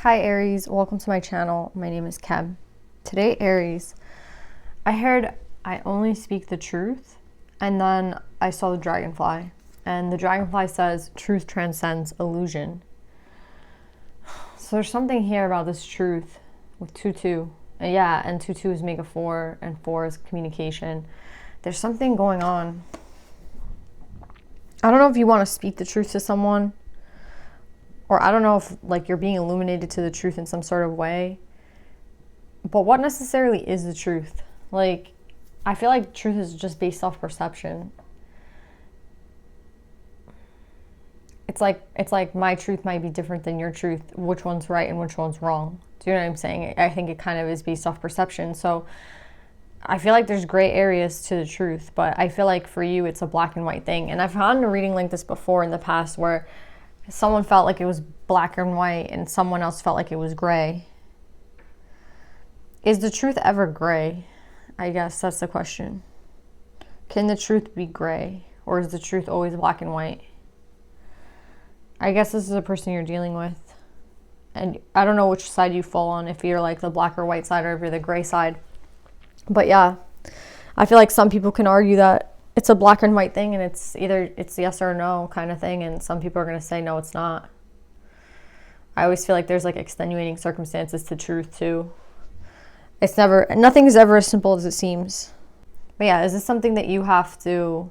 Hi Aries, welcome to my channel. My name is Kem. Today, Aries, I heard I only speak the truth, and then I saw the dragonfly, and the dragonfly says truth transcends illusion. So there's something here about this truth with 2-2. Yeah, and 2-2 is make a 4, and 4 is communication. There's something going on. I don't know if you want to speak the truth to someone, or I don't know if like you're being illuminated to the truth in some sort of way. But what necessarily is the truth? Like, I feel like truth is just based off perception. It's like my truth might be different than your truth. Which one's right and which one's wrong? Do you know what I'm saying? I think it kind of is based off perception. So I feel like there's gray areas to the truth, but I feel like for you it's a black and white thing. And I've had a reading like this before in the past where someone felt like it was black and white and someone else felt like it was gray. Is the truth ever gray? I guess that's the question. Can the truth be gray, or is the truth always black and white? I guess this is a person you're dealing with, and I don't know which side you fall on, if you're like the black or white side or if you're the gray side. But yeah, I feel like some people can argue that it's a black and white thing and it's either it's yes or no kind of thing, and some people are going to say no, it's not. I always feel like there's like extenuating circumstances to truth too. Nothing is ever as simple as it seems. But yeah, is this something that you have to...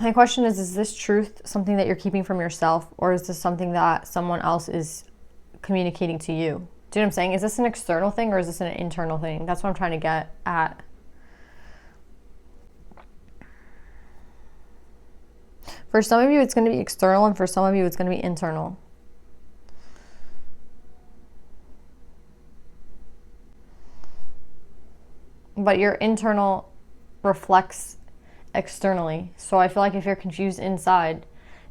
My question is this truth something that you're keeping from yourself, or is this something that someone else is communicating to you? Do you know what I'm saying? Is this an external thing or is this an internal thing? That's what I'm trying to get at. For some of you, it's going to be external, and for some of you, it's going to be internal. But your internal reflects externally. So I feel like if you're confused inside,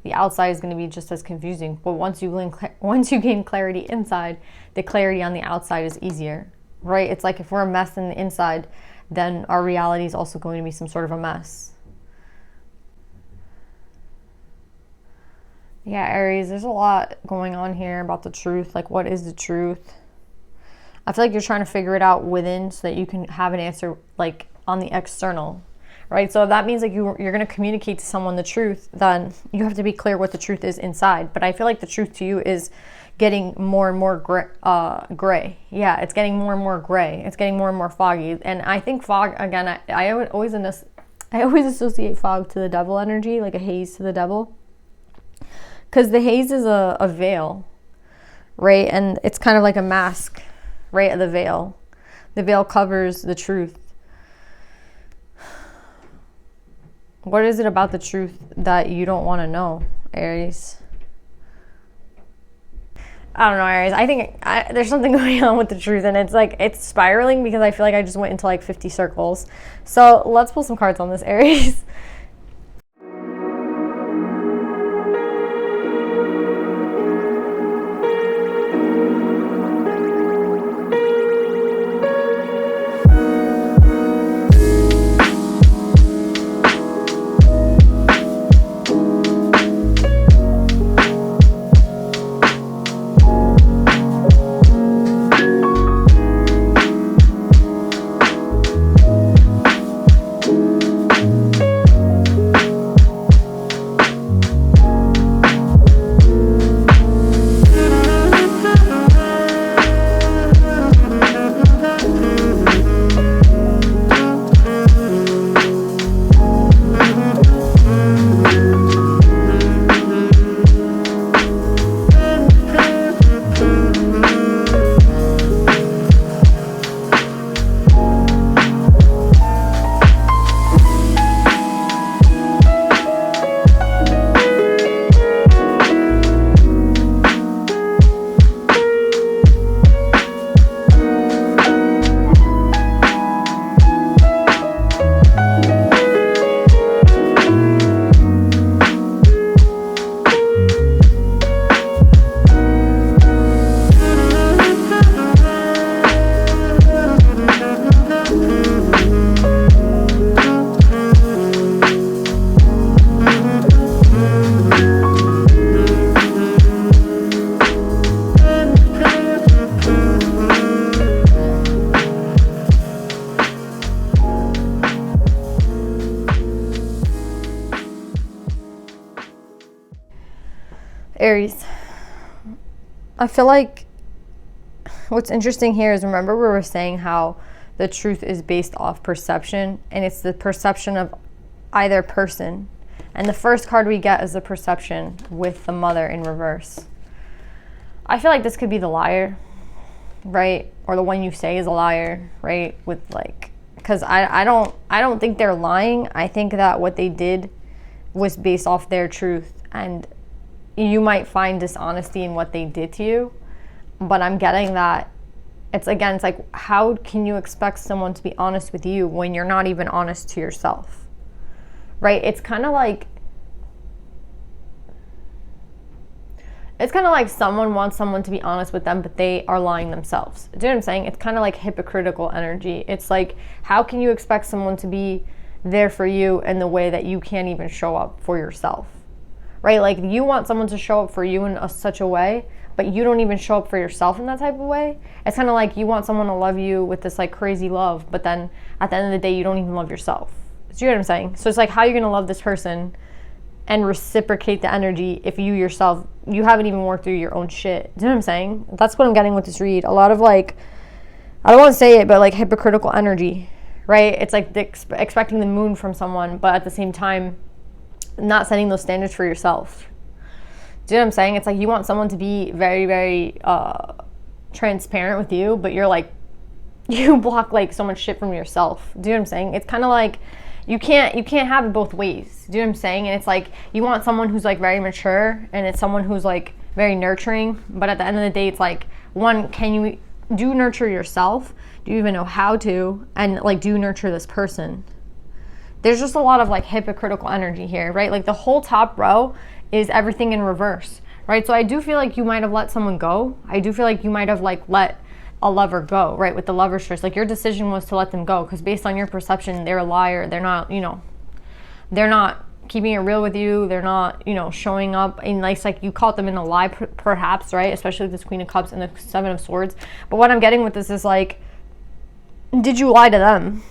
the outside is going to be just as confusing. But once you gain clarity inside, the clarity on the outside is easier, right? It's like if we're a mess in the inside, then our reality is also going to be some sort of a mess. Yeah, Aries, there's a lot going on here about the truth. Like, what is the truth? I feel like you're trying to figure it out within so that you can have an answer like on the external, right? So if that means like you're going to communicate to someone the truth, then you have to be clear what the truth is inside. But I feel like the truth to you is getting more and more gray. Yeah, it's getting more and more gray. It's getting more and more foggy. And I think fog, again, I always associate fog to the devil energy, like a haze to the devil. Because the haze is a veil, right? And it's kind of like a mask, right, of the veil. The veil covers the truth. What is it about the truth that you don't want to know, Aries? I don't know, Aries. I think there's something going on with the truth, and it's spiraling because I feel like I just went into like 50 circles. So let's pull some cards on this, Aries. Aries, I feel like what's interesting here is, remember we were saying how the truth is based off perception, and it's the perception of either person. And the first card we get is the perception with the Mother in reverse. I feel like this could be the liar, right? Or the one you say is a liar, right? With like, because I don't think they're lying. I think that what they did was based off their truth, and you might find dishonesty in what they did to you, but I'm getting that it's like, how can you expect someone to be honest with you when you're not even honest to yourself, right? It's kind of like someone wants someone to be honest with them, but they are lying themselves. Do you know what I'm saying? It's kind of like hypocritical energy. It's like, how can you expect someone to be there for you in the way that you can't even show up for yourself, right? Like, you want someone to show up for you in such a way, but you don't even show up for yourself in that type of way. It's kind of like you want someone to love you with this like crazy love, but then at the end of the day, you don't even love yourself. Do you know what I'm saying? So it's like, how are you going to love this person and reciprocate the energy if you yourself, you haven't even worked through your own shit? Do you know what I'm saying? That's what I'm getting with this read. A lot of like, I don't want to say it, but like hypocritical energy, right? It's like expecting the moon from someone, but at the same time, not setting those standards for yourself. Do you know what I'm saying? It's like you want someone to be very, very transparent with you, but you're like, you block like so much shit from yourself. Do you know what I'm saying? It's kind of like you can't have it both ways. Do you know what I'm saying? And it's like you want someone who's like very mature, and it's someone who's like very nurturing, but at the end of the day, it's like, one, do you nurture yourself? Do you even know how to? And like, do you nurture this person? There's just a lot of like hypocritical energy here, right? Like the whole top row is everything in reverse, right? So I do feel like you might have let someone go. I do feel like you might have like let a lover go, right? With the Lover's choice, like your decision was to let them go because based on your perception, they're a liar. They're not, they're not keeping it real with you. They're not, showing up in nice, like you caught them in a lie, perhaps, right? Especially with this Queen of Cups and the Seven of Swords. But what I'm getting with this is like, did you lie to them?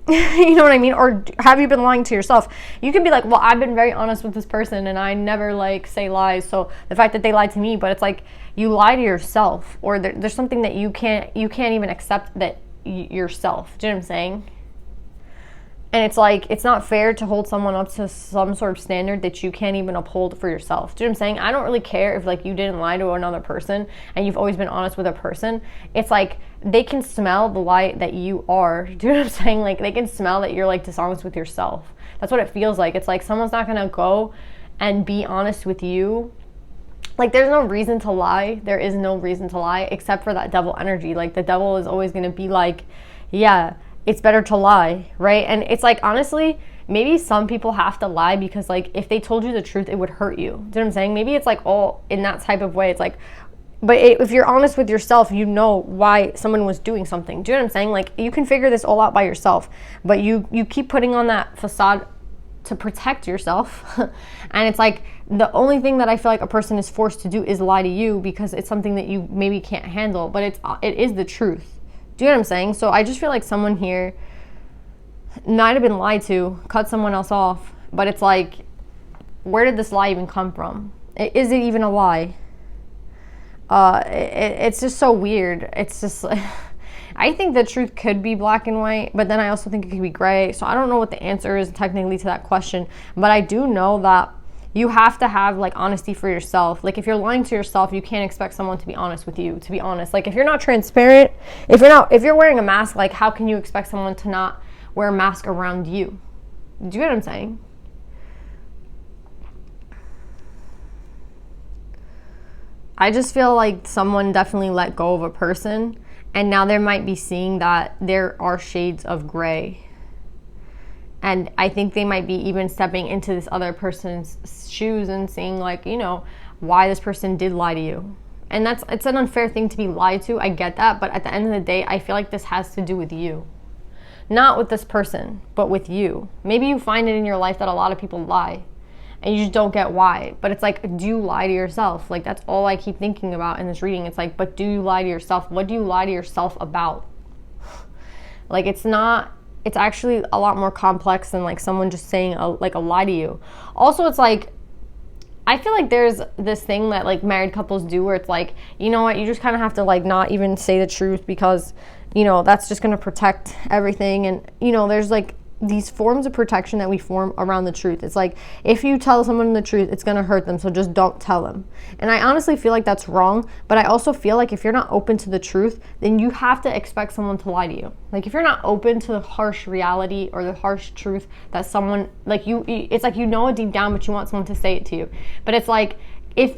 You know what I mean? Or have you been lying to yourself? You can be like, well, I've been very honest with this person and I never like say lies, so the fact that they lied to me, but it's like you lie to yourself, or there's something that you can't even accept that yourself. Do you know what I'm saying? And it's like, it's not fair to hold someone up to some sort of standard that you can't even uphold for yourself. Do you know what I'm saying? I don't really care if like you didn't lie to another person and you've always been honest with a person. It's like they can smell the lie that you are. Do you know what I'm saying? Like they can smell that you're like dishonest with yourself. That's what it feels like. It's like someone's not gonna go and be honest with you. Like there's no reason to lie. There is no reason to lie except for that devil energy. Like the devil is always gonna be like, yeah, it's better to lie, right? And it's like, honestly, maybe some people have to lie because like if they told you the truth, it would hurt you. Do you know what I'm saying? Maybe it's like all in that type of way. It's like, but if you're honest with yourself, you know why someone was doing something. Do you know what I'm saying? Like you can figure this all out by yourself, but you keep putting on that facade to protect yourself. And it's like the only thing that I feel like a person is forced to do is lie to you because it's something that you maybe can't handle, but it is the truth. Do you know what I'm saying? So I just feel like someone here might have been lied to, cut someone else off, but it's like, where did this lie even come from? Is it even a lie? It's just so weird. It's just, I think the truth could be black and white, but then I also think it could be gray. So I don't know what the answer is technically to that question, but I do know that you have to have like honesty for yourself. Like if you're lying to yourself, you can't expect someone to be honest with you, to be honest. Like if you're not transparent, if you're wearing a mask, like how can you expect someone to not wear a mask around you? Do you get what I'm saying? I just feel like someone definitely let go of a person, and now they might be seeing that there are shades of gray. And I think they might be even stepping into this other person's shoes and seeing like, why this person did lie to you. And it's an unfair thing to be lied to. I get that. But at the end of the day, I feel like this has to do with you. Not with this person, but with you. Maybe you find it in your life that a lot of people lie and you just don't get why. But it's like, do you lie to yourself? Like that's all I keep thinking about in this reading. It's like, but do you lie to yourself? What do you lie to yourself about? Like it's actually a lot more complex than like someone just saying a lie to you. Also, it's like I feel like there's this thing that like married couples do where it's like, you know what, you just kind of have to like not even say the truth because, you know, that's just going to protect everything. And, you know, there's like these forms of protection that we form around the truth. It's like, if you tell someone the truth, it's going to hurt them, so just don't tell them. And I honestly feel like that's wrong, but I also feel like if you're not open to the truth, then you have to expect someone to lie to you. Like, if you're not open to the harsh reality or the harsh truth that someone, like, it's like you know it deep down, but you want someone to say it to you. But it's like, if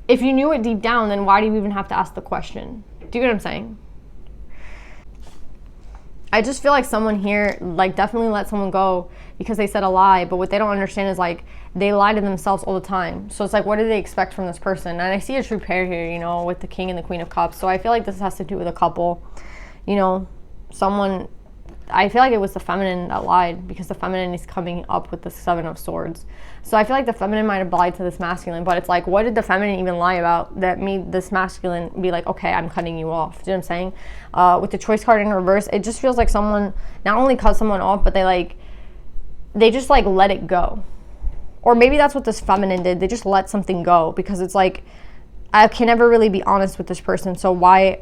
you knew it deep down, then why do you even have to ask the question? Do you get what I'm saying? I just feel like someone here, like, definitely let someone go because they said a lie, but what they don't understand is, like, they lie to themselves all the time. So it's like, what do they expect from this person? And I see a true pair here, you know, with the King and the Queen of Cups. So I feel like this has to do with a couple, you know, someone, I feel like it was the feminine that lied because the feminine is coming up with the Seven of Swords. So I feel like the feminine might have lied to this masculine, but it's like, what did the feminine even lie about that made this masculine be like, okay, I'm cutting you off? Do you know what I'm saying? With the choice card in reverse, it just feels like someone not only cut someone off, but they just like let it go. Or maybe that's what this feminine did. They just let something go because it's like, I can never really be honest with this person. So why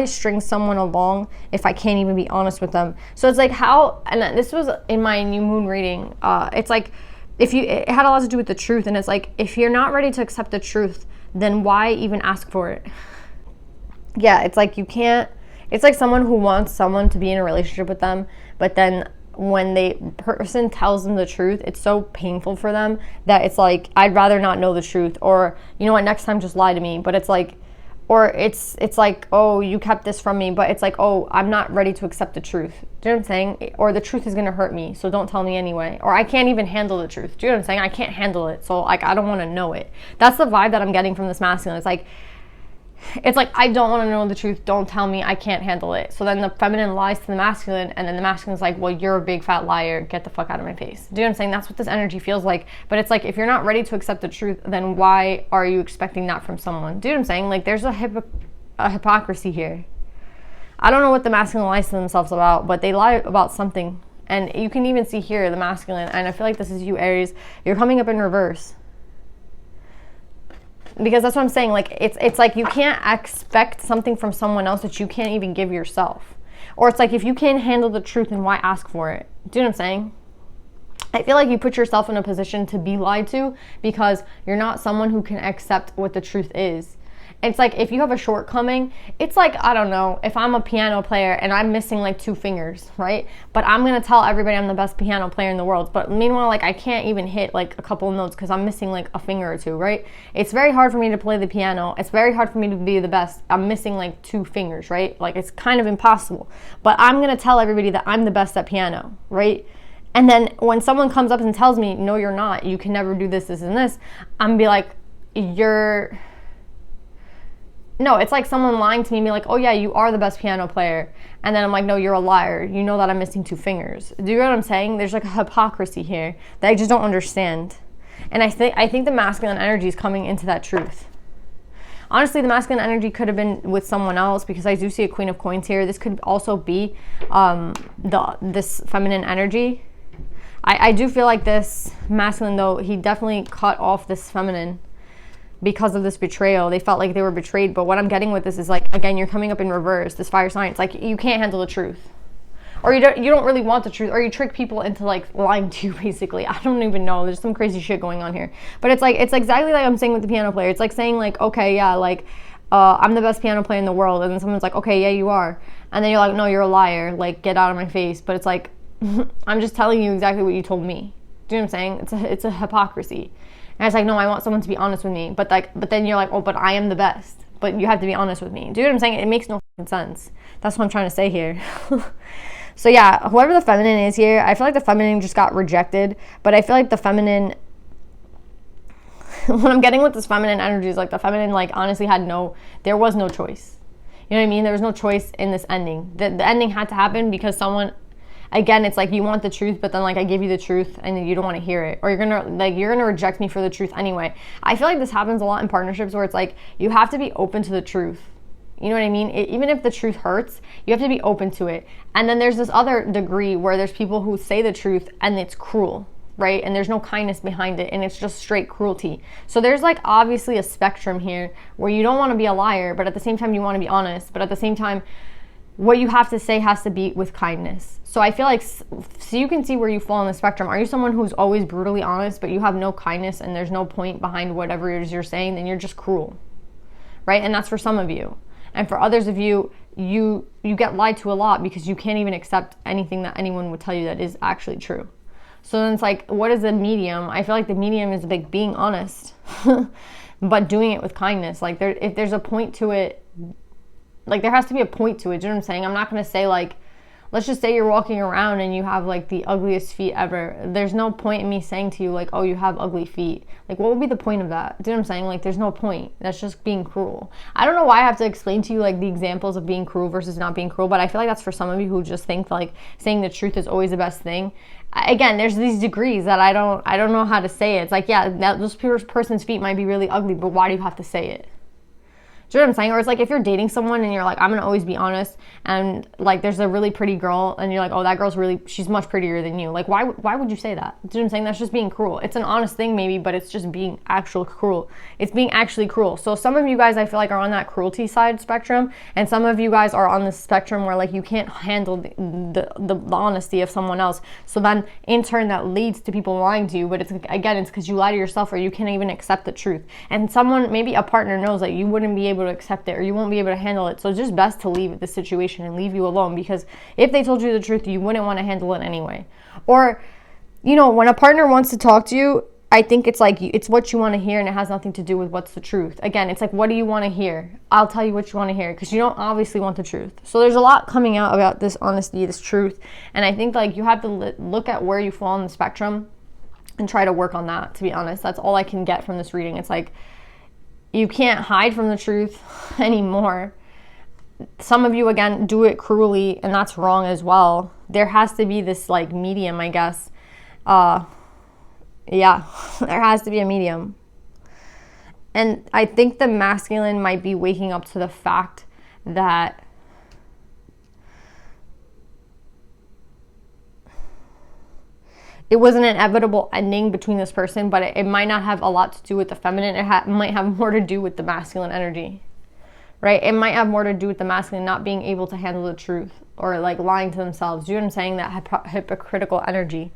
string someone along if I can't even be honest with them? So it's like how, and this was in my new moon reading, it's like, it had a lot to do with the truth, and it's like, if you're not ready to accept the truth, then why even ask for it? Yeah, it's like you can't, it's like someone who wants someone to be in a relationship with them, but then when the person tells them the truth, it's so painful for them that it's like, I'd rather not know the truth, or, you know what, next time just lie to me. But it's like, or it's like, oh, you kept this from me, but it's like, oh, I'm not ready to accept the truth. Do you know what I'm saying? Or the truth is going to hurt me, so don't tell me anyway. Or I can't even handle the truth. Do you know what I'm saying? I can't handle it, so like, I don't want to know it. That's the vibe that I'm getting from this masculine. It's like, I don't want to know the truth. Don't tell me. I can't handle it. So then the feminine lies to the masculine, and then the masculine's like, well, you're a big fat liar. Get the fuck out of my face. Do you know what I'm saying? That's what this energy feels like. But it's like, if you're not ready to accept the truth, then why are you expecting that from someone? Do you know what I'm saying? Like, there's a hypocrisy here. I don't know what the masculine lies to themselves about, but they lie about something. And you can even see here the masculine, and I feel like this is you, Aries. You're coming up in reverse. Because that's what I'm saying, like, it's like you can't expect something from someone else that you can't even give yourself. Or it's like, if you can't handle the truth, then why ask for it? Do you know what I'm saying? I feel like you put yourself in a position to be lied to because you're not someone who can accept what the truth is. It's like, if you have a shortcoming, it's like, I don't know, if I'm a piano player and I'm missing like 2 fingers, right? But I'm going to tell everybody I'm the best piano player in the world. But meanwhile, like, I can't even hit like a couple of notes because I'm missing like a finger or 2, right? It's very hard for me to play the piano. It's very hard for me to be the best. I'm missing like 2 fingers, right? Like, it's kind of impossible. But I'm going to tell everybody that I'm the best at piano, right? And then when someone comes up and tells me, no, you're not, you can never do this, this, and this, I'm going to be like, no, it's like someone lying to me and be like, oh yeah, you are the best piano player. And then I'm like, no, you're a liar. You know that I'm missing 2 fingers. Do you know what I'm saying? There's like a hypocrisy here that I just don't understand. And I think the masculine energy is coming into that truth. Honestly, the masculine energy could have been with someone else because I do see a Queen of Coins here. This could also be this feminine energy. I do feel like this masculine, though, he definitely cut off this feminine because of this betrayal. They felt like they were betrayed. But what I'm getting with this is, like, again, you're coming up in reverse, this fire sign. It's like you can't handle the truth, or you don't really want the truth, or you trick people into like lying to you, basically. I don't even know, there's some crazy shit going on here. But it's exactly like I'm saying with the piano player. It's like saying, like, okay, yeah, like I'm the best piano player in the world, and then someone's like, okay, yeah, you are, and then you're like, no, you're a liar, like, get out of my face. But it's like, I'm just telling you exactly what you told me. Do you know what I'm saying? It's a hypocrisy. And it's like, no, I want someone to be honest with me. But then you're like, oh, but I am the best. But you have to be honest with me. Do you know what I'm saying? It makes no sense. That's what I'm trying to say here. So yeah, whoever the feminine is here, I feel like the feminine just got rejected. But I feel like the feminine, what I'm getting with this feminine energy is like the feminine, like, honestly there was no choice. You know what I mean? There was no choice in this ending. The ending had to happen because someone, again, it's like you want the truth, but then, like, I give you the truth and you don't want to hear it, or you're gonna reject me for the truth anyway. I feel like this happens a lot in partnerships where it's like you have to be open to the truth. You know what I mean? Even if the truth hurts, you have to be open to it. And then there's this other degree where there's people who say the truth and it's cruel. right? And there's no kindness behind it, and it's just straight cruelty. So there's like obviously a spectrum here where you don't want to be a liar, but at the same time you want to be honest, but at the same time what you have to say has to be with kindness. So I feel like, so you can see where you fall on the spectrum. Are you someone who's always brutally honest, but you have no kindness and there's no point behind whatever it is you're saying? Then you're just cruel, right? And that's for some of you. And for others of you, you get lied to a lot because you can't even accept anything that anyone would tell you that is actually true. So then it's like, what is the medium? I feel like the medium is like being honest, but doing it with kindness. Like if there's a point to it, like there has to be a point to it. Do you know what I'm saying? I'm not going to say like, let's just say you're walking around and you have like the ugliest feet ever. There's no point in me saying to you like, oh, you have ugly feet. Like, what would be the point of that? Do you know what I'm saying? Like, there's no point. That's just being cruel. I don't know why I have to explain to you like the examples of being cruel versus not being cruel, but I feel like that's for some of you who just think like saying the truth is always the best thing. Again, there's these degrees that I don't know how to say it. It's like, yeah, those person's feet might be really ugly, but why do you have to say it? Do you know what I'm saying? Or it's like if you're dating someone and you're like, I'm going to always be honest, and like there's a really pretty girl and you're like, oh, that girl's really, she's much prettier than you. Like, why would you say that? Do you know what I'm saying? That's just being cruel. It's an honest thing maybe, but it's just being actual cruel. It's being actually cruel. So some of you guys I feel like are on that cruelty side spectrum, and some of you guys are on the spectrum where like you can't handle the honesty of someone else. So then in turn that leads to people lying to you, but it's because you lie to yourself or you can't even accept the truth. And someone, maybe a partner, knows that you wouldn't be able to accept it or you won't be able to handle it. So it's just best to leave the situation and leave you alone, because if they told you the truth, you wouldn't want to handle it anyway. Or, you know, when a partner wants to talk to you, I think it's like, it's what you want to hear and it has nothing to do with what's the truth. Again, it's like, what do you want to hear? I'll tell you what you want to hear, because you don't obviously want the truth. So there's a lot coming out about this honesty, this truth. And I think like you have to look at where you fall on the spectrum and try to work on that, to be honest. That's all I can get from this reading. It's like, you can't hide from the truth anymore. Some of you, again, do it cruelly, and that's wrong as well. There has to be this, like, medium, I guess. Yeah, there has to be a medium. And I think the masculine might be waking up to the fact that it was an inevitable ending between this person, but it might not have a lot to do with the feminine. It might have more to do with the masculine energy, right? It might have more to do with the masculine not being able to handle the truth or like lying to themselves. Do you know what I'm saying? That hypocritical energy.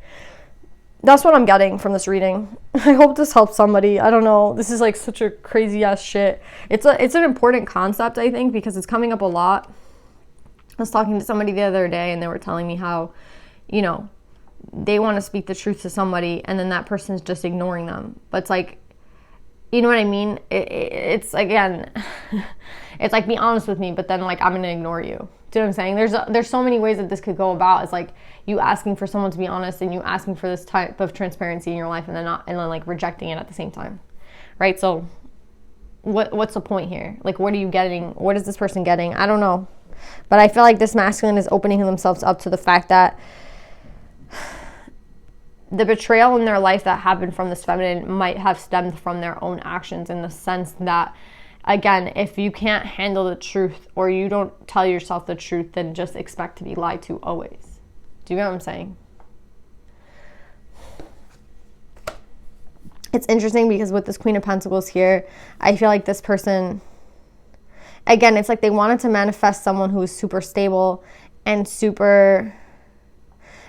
That's what I'm getting from this reading. I hope this helps somebody. I don't know. This is like such a crazy ass shit. It's an important concept, I think, because it's coming up a lot. I was talking to somebody the other day and they were telling me how, you know, they want to speak the truth to somebody and then that person's just ignoring them. But it's like, you know what I mean? It's again, it's like, be honest with me, but then like I'm going to ignore you. Do you know what I'm saying? There's so many ways that this could go about. It's like you asking for someone to be honest and you asking for this type of transparency in your life and then like rejecting it at the same time. Right? So what's the point here? Like, what are you getting? What is this person getting? I don't know. But I feel like this masculine is opening themselves up to the fact that the betrayal in their life that happened from this feminine might have stemmed from their own actions, in the sense that, again, if you can't handle the truth or you don't tell yourself the truth, then just expect to be lied to always. Do you get what I'm saying? It's interesting because with this Queen of Pentacles here, I feel like this person, again, it's like they wanted to manifest someone who is super stable and super...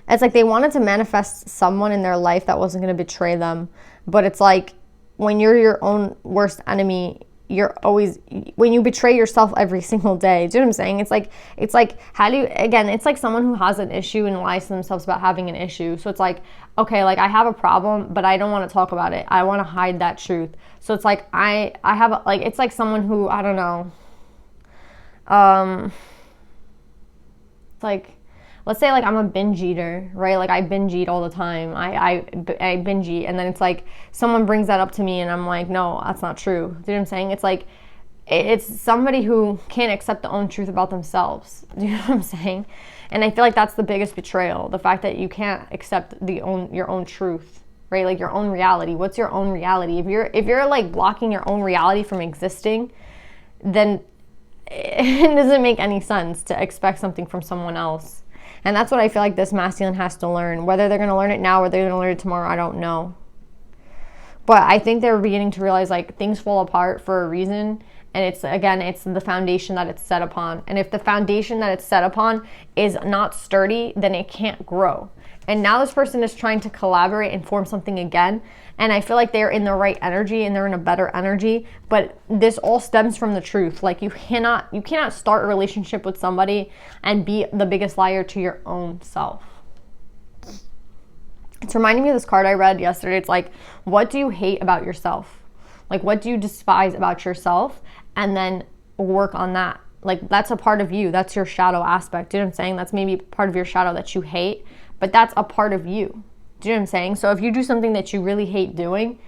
It's like they wanted to manifest someone in their life that wasn't going to betray them. But it's like when you're your own worst enemy, you're always, when you betray yourself every single day. Do you know what I'm saying? It's like, how do you, again, it's like someone who has an issue and lies to themselves about having an issue. So it's like, okay, like I have a problem, but I don't want to talk about it. I want to hide that truth. So it's like, I have, like, it's like someone who, I don't know, it's like, let's say like I'm a binge eater, right? Like I binge eat all the time. I binge eat, and then it's like someone brings that up to me and I'm like, no, that's not true. Do you know what I'm saying? It's like, it's somebody who can't accept the own truth about themselves. Do you know what I'm saying? And I feel like that's the biggest betrayal, the fact that you can't accept your own truth, right? Like your own reality. What's your own reality? If you're like blocking your own reality from existing, then it doesn't make any sense to expect something from someone else. And that's what I feel like this masculine has to learn. Whether they're going to learn it now or they're going to learn it tomorrow, I don't know. But I think they're beginning to realize like things fall apart for a reason. And it's the foundation that it's set upon. And if the foundation that it's set upon is not sturdy, then it can't grow. And now this person is trying to collaborate and form something again. And I feel like they're in the right energy and they're in a better energy. But this all stems from the truth. Like you cannot start a relationship with somebody and be the biggest liar to your own self. It's reminding me of this card I read yesterday. It's like, what do you hate about yourself? Like, what do you despise about yourself? And then work on that. Like, that's a part of you. That's your shadow aspect. Do you know what I'm saying? That's maybe part of your shadow that you hate, but that's a part of you. Do you know what I'm saying? So if you do something that you really hate doing,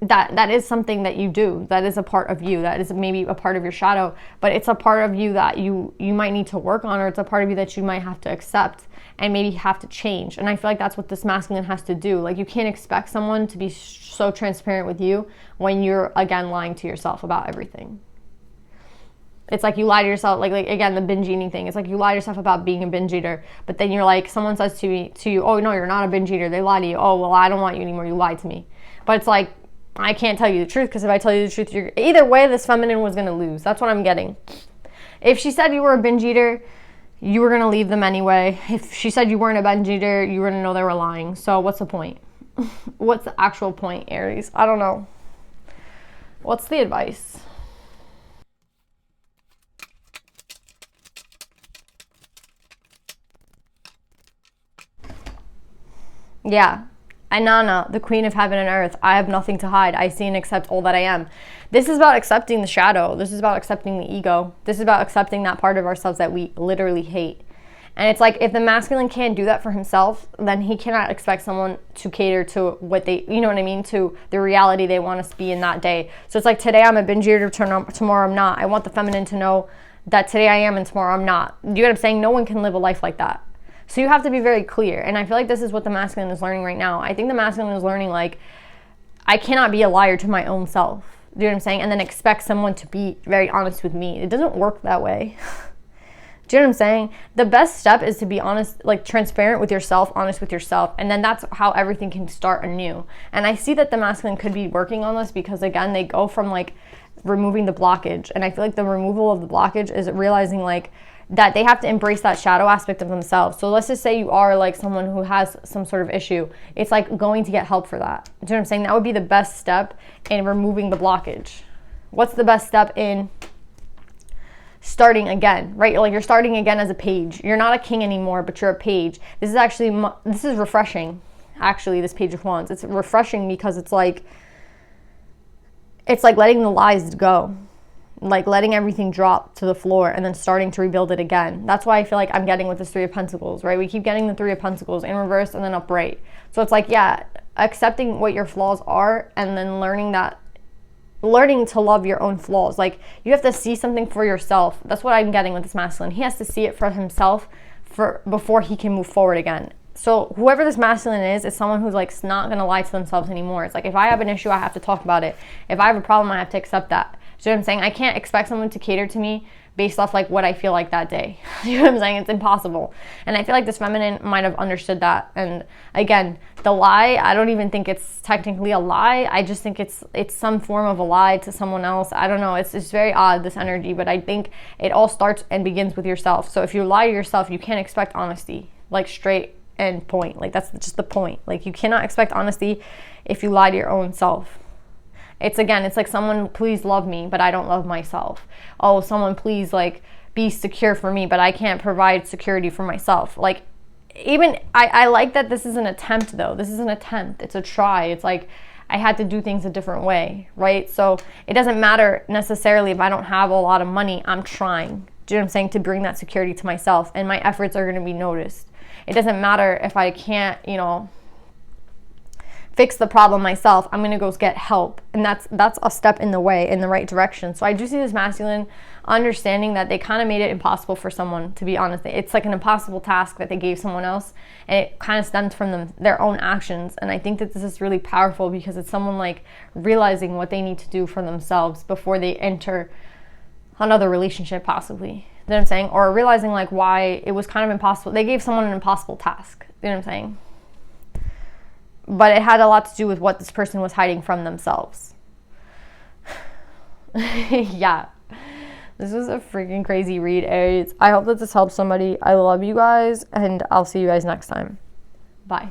that is something that you do. That is a part of you. That is maybe a part of your shadow, but it's a part of you that you might need to work on, or it's a part of you that you might have to accept and maybe have to change. And I feel like that's what this masculine has to do. Like, you can't expect someone to be so transparent with you when you're, again, lying to yourself about everything. It's like you lie to yourself, like again, the binge eating thing. It's like you lie to yourself about being a binge eater, but then you're like, someone says to you, oh, no, you're not a binge eater. They lie to you. Oh, well, I don't want you anymore. You lied to me. But it's like, I can't tell you the truth, because if I tell you the truth, either way, this feminine was going to lose. That's what I'm getting. If she said you were a binge eater, you were going to leave them anyway. If she said you weren't a binge eater, you were going to know they were lying. So what's the point? What's the actual point, Aries? I don't know. What's the advice? Yeah. Inanna, the queen of heaven and earth. I have nothing to hide. I see and accept all that I am. This is about accepting the shadow. This is about accepting the ego. This is about accepting that part of ourselves that we literally hate. And it's like, if the masculine can't do that for himself, then he cannot expect someone to cater to what they, you know what I mean, to the reality they want us to be in that day. So it's like, today I'm a binge eater, tomorrow I'm not. I want the feminine to know that today I am and tomorrow I'm not. You know what I'm saying? No one can live a life like that. So you have to be very clear. And I feel like this is what the masculine is learning right now. I think the masculine is learning, like, I cannot be a liar to my own self. Do you know what I'm saying? And then expect someone to be very honest with me. It doesn't work that way. Do you know what I'm saying? The best step is to be honest, like transparent with yourself, honest with yourself. And then that's how everything can start anew. And I see that the masculine could be working on this because, again, they go from like removing the blockage. And I feel like the removal of the blockage is realizing like that they have to embrace that shadow aspect of themselves. So let's just say you are like someone who has some sort of issue. It's like going to get help for that. Do you know what I'm saying? That would be the best step in removing the blockage. What's the best step in starting again, right? Like, you're starting again as a page. You're not a king anymore, but you're a page. This is refreshing, actually, this Page of Wands. It's refreshing because it's like letting the lies go. Like letting everything drop to the floor and then starting to rebuild it again. That's why I feel like I'm getting with this Three of Pentacles, right? We keep getting the Three of Pentacles in reverse and then upright. So it's like, yeah, accepting what your flaws are and then learning to love your own flaws. Like, you have to see something for yourself. That's what I'm getting with this masculine. He has to see it for himself before he can move forward again. So whoever this masculine is someone who's like not going to lie to themselves anymore. It's like, if I have an issue, I have to talk about it. If I have a problem, I have to accept that. Do you know what I'm saying? I can't expect someone to cater to me based off like what I feel like that day. You know what I'm saying? It's impossible. And I feel like this feminine might have understood that. And again, the lie, I don't even think it's technically a lie. I just think it's some form of a lie to someone else. I don't know. It's very odd, this energy, but I think it all starts and begins with yourself. So if you lie to yourself, you can't expect honesty, like straight and point. Like, that's just the point. Like, you cannot expect honesty if you lie to your own self. It's like, someone please love me, but I don't love myself. Oh, someone please like be secure for me, but I can't provide security for myself. Like, even I like that this is an attempt though. This is an attempt. It's a try. It's like, I had to do things a different way, right? So it doesn't matter necessarily if I don't have a lot of money. I'm trying. Do you know what I'm saying? To bring that security to myself, and my efforts are going to be noticed. It doesn't matter if I can't, fix the problem myself. I'm going to go get help. And that's a step in the way, in the right direction. So I do see this masculine understanding that they kind of made it impossible for someone, to be honest. It's like an impossible task that they gave someone else, and it kind of stems from their own actions. And I think that this is really powerful because it's someone like realizing what they need to do for themselves before they enter another relationship, possibly. know what I'm saying? Or realizing like why it was kind of impossible. They gave someone an impossible task. You know what I'm saying? But it had a lot to do with what this person was hiding from themselves. Yeah. This was a freaking crazy read, Aries. I hope that this helps somebody. I love you guys, and I'll see you guys next time. Bye.